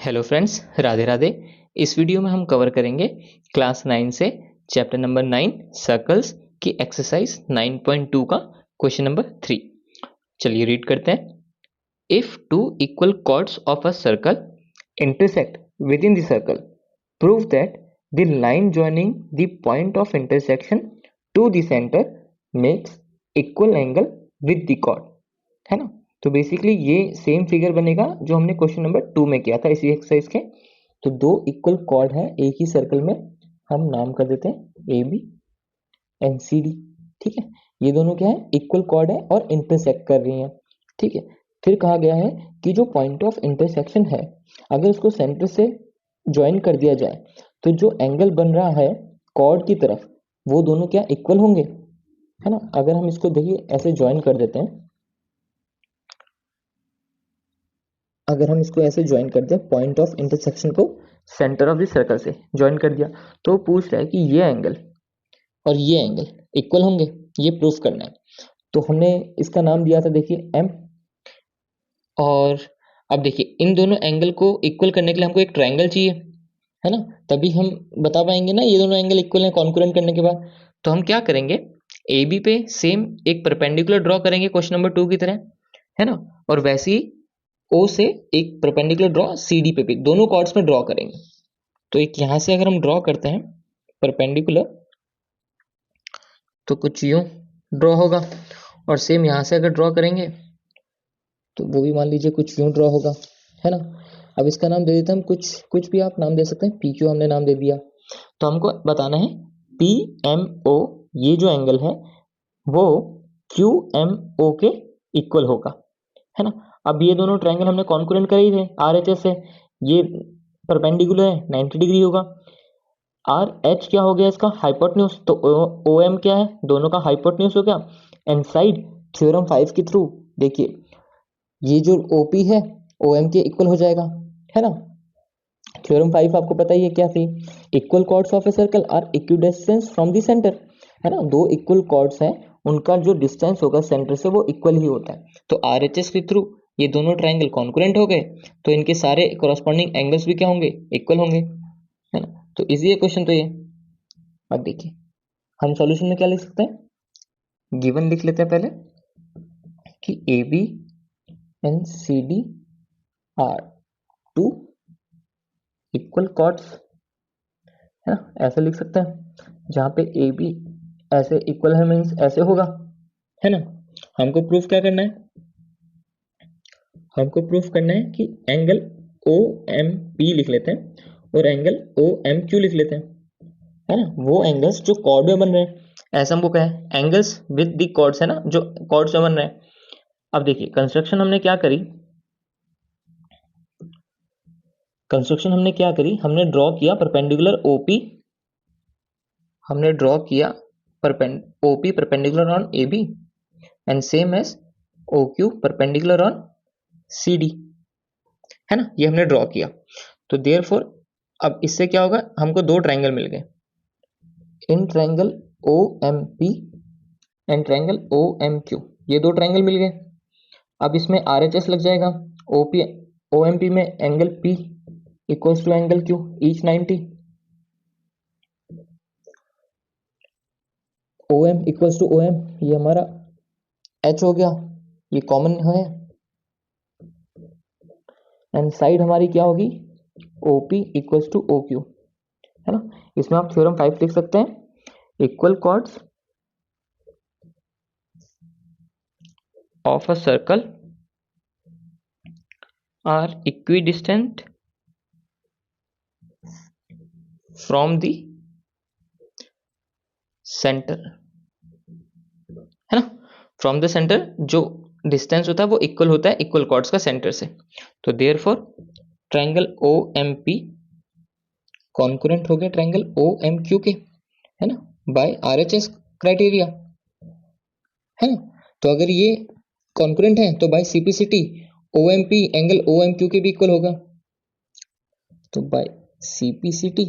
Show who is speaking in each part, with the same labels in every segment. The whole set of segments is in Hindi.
Speaker 1: Hello friends, Radhe Radhe. इस वीडियो में हम कवर करेंगे क्लास 9 से चैप्टर नंबर 9 सर्कल्स की एक्सरसाइज 9.2 का क्वेश्चन नंबर 3। चलिए रीड करते हैं। If two equal chords of a circle intersect within the circle, prove that the line joining the point of intersection to the centre makes equal angle with the chord, है ना। तो बेसिकली ये सेम फिगर बनेगा जो हमने क्वेश्चन नंबर 2 में किया था इसी एक्सरसाइज के। तो दो इक्वल कॉर्ड है एक ही सर्कल में, हम नाम कर देते हैं A B and C D. ठीक है, ये दोनों क्या है, इक्वल कॉर्ड है और इंटरसेक्ट कर रही हैं। ठीक है, फिर कहा गया है कि जो पॉइंट ऑफ इंटरसेक्शन है अगर उसको सेंटर से ज्वाइन कर दिया जाए तो जो एंगल बन रहा है कॉर्ड की तरफ वो दोनों क्या इक्वल होंगे, है ना। अगर हम इसको देखिए ऐसे ज्वाइन कर देते हैं, अगर हम इसको ऐसे ज्वाइन कर दें पॉइंट ऑफ इंटरसेक्शन को सेंटर ऑफ द सर्कल से ज्वाइन कर दिया तो पूछ रहा है कि ये एंगल और ये एंगल इक्वल होंगे, ये प्रूफ करना है। तो हमने इसका नाम दिया था देखिए एम, और अब देखिए इन दोनों एंगल को इक्वल करने के लिए हमको एक ट्रायंगल चाहिए, है ना, तभी हम बता पाएंगे ना ये दोनों एंगल इक्वल हैं कॉन्करेंट करने के बाद। तो हम क्या करेंगे, ए बी पे सेम एक परपेंडिकुलर ड्रॉ करेंगे क्वेश्चन नंबर 2 की तरह, है ना। और वैसे ही ओ से एक परपेंडिकुलर ड्रॉ सी डी पे भी दोनों कॉर्ड्स में ड्रॉ करेंगे। तो एक यहां से अगर हम ड्रॉ करते हैं परपेंडिकुलर तो कुछ यूं ड्रॉ होगा, और सेम यहां से अगर ड्रॉ करेंगे तो वो भी मान लीजिए कुछ यूं ड्रॉ होगा, है ना। अब इसका नाम दे देते हैं हम, कुछ कुछ भी आप नाम दे सकते हैं, पी क्यू हमने नाम दे दिया। तो हमको बताना है पी एम ओ, ये जो एंगल है वो क्यू एम ओ के इक्वल होगा, है ना। अब ये दोनों ट्रायंगल हमने कॉन्करेंट करे ही थे आर एच एस से, ये परपेंडिकुलर है 90 डिग्री होगा। आर एच क्या हो गया इसका हाइपोटेन्यूज, तो ओ एम क्या है, दोनों का हाइपोटेन्यूज हो गया। एंड साइड थ्योरम 5 के थ्रू देखिए ये जो ओपी है ओ एम के इक्वल हो जाएगा, है ना। थ्योरम 5 आपको पता ही है क्या थी, equal chords of a circle are equidistance from the centre, है ना। दो इक्वल कॉर्ड्स हैं उनका जो डिस्टेंस होगा सेंटर से वो इक्वल ही होता है। तो आरएचएस के थ्रू ये दोनों ट्रायंगल कॉन्करेंट हो गए तो इनके सारे कॉरस्पॉन्डिंग एंगल्स भी क्या होंगे, इक्वल होंगे, है ना। तो इजी है क्वेश्चन तो ये। अब देखिए हम सॉल्यूशन में क्या लिख सकते हैं, गिवन लिख लेते हैं पहले कि A B and C D are two equal chords, है ना, ऐसे लिख सकते हैं। जहां पे ए बी ऐसे इक्वल है मीन्स ऐसे होगा, है ना। हमको प्रूफ क्या करना है, हमको प्रूफ करना है कि एंगल ओ एम पी लिख लेते हैं और एंगल ओ एम क्यू लिख लेते हैं, है ना। वो एंगल्स जो कॉर्ड में बन रहे हैं, ऐसा हमको कहा एंगल्स विद द कॉर्ड्स, है ना, जो कॉर्ड्स में बन रहे हैं। अब देखिए कंस्ट्रक्शन हमने क्या करी, कंस्ट्रक्शन हमने क्या करी, हमने ड्रॉ किया परपेंडिकुलर ओपी, हमने ड्रॉ किया O P perpendicular on A B and same as O Q perpendicular on C D, है ना, ये हमने ड्रॉ किया। तो देयरफॉर अब इससे क्या होगा, हमको दो ट्रायंगल मिल गए, in triangle O M P and triangle O M Q, ये दो ट्रायंगल मिल गए। अब इसमें आर एच एस लग जाएगा, O P O M P में angle P equals to angle Q each 90, O M equals to O M, ये हमारा एच हो गया, ये कॉमन है। एंड साइड हमारी क्या होगी, O P equals to O Q, है ना। इसमें आप थ्योरम 5 लिख सकते हैं, equal chords of a circle are equidistant from the centre, है ना। फ्रॉम द सेंटर जो डिस्टेंस होता है वो इक्वल होता है इक्वल कॉर्ड्स का सेंटर से। तो therefore triangle O M P concurrent हो गया ट्रायंगल ओ एम क्यू के, है ना, by R H S criteria, है ना। तो अगर ये कॉन्करेंट है तो by CPCT O M P angle O M Q के भी इक्वल होगा, तो by CPCT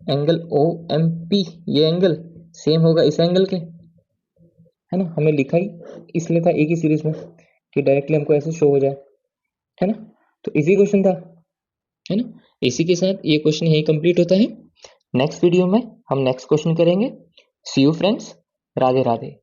Speaker 1: angle O M P ये एंगल सेम होगा इस एंगल के, है ना। हमने लिखा ही इसलिए था एक ही सीरीज में कि डायरेक्टली हमको ऐसे शो हो जाए, है ना। तो इजी क्वेश्चन था, है ना। इसी के साथ ये क्वेश्चन यही कंप्लीट होता है। नेक्स्ट वीडियो में हम नेक्स्ट क्वेश्चन करेंगे। सी यू फ्रेंड्स, राधे राधे।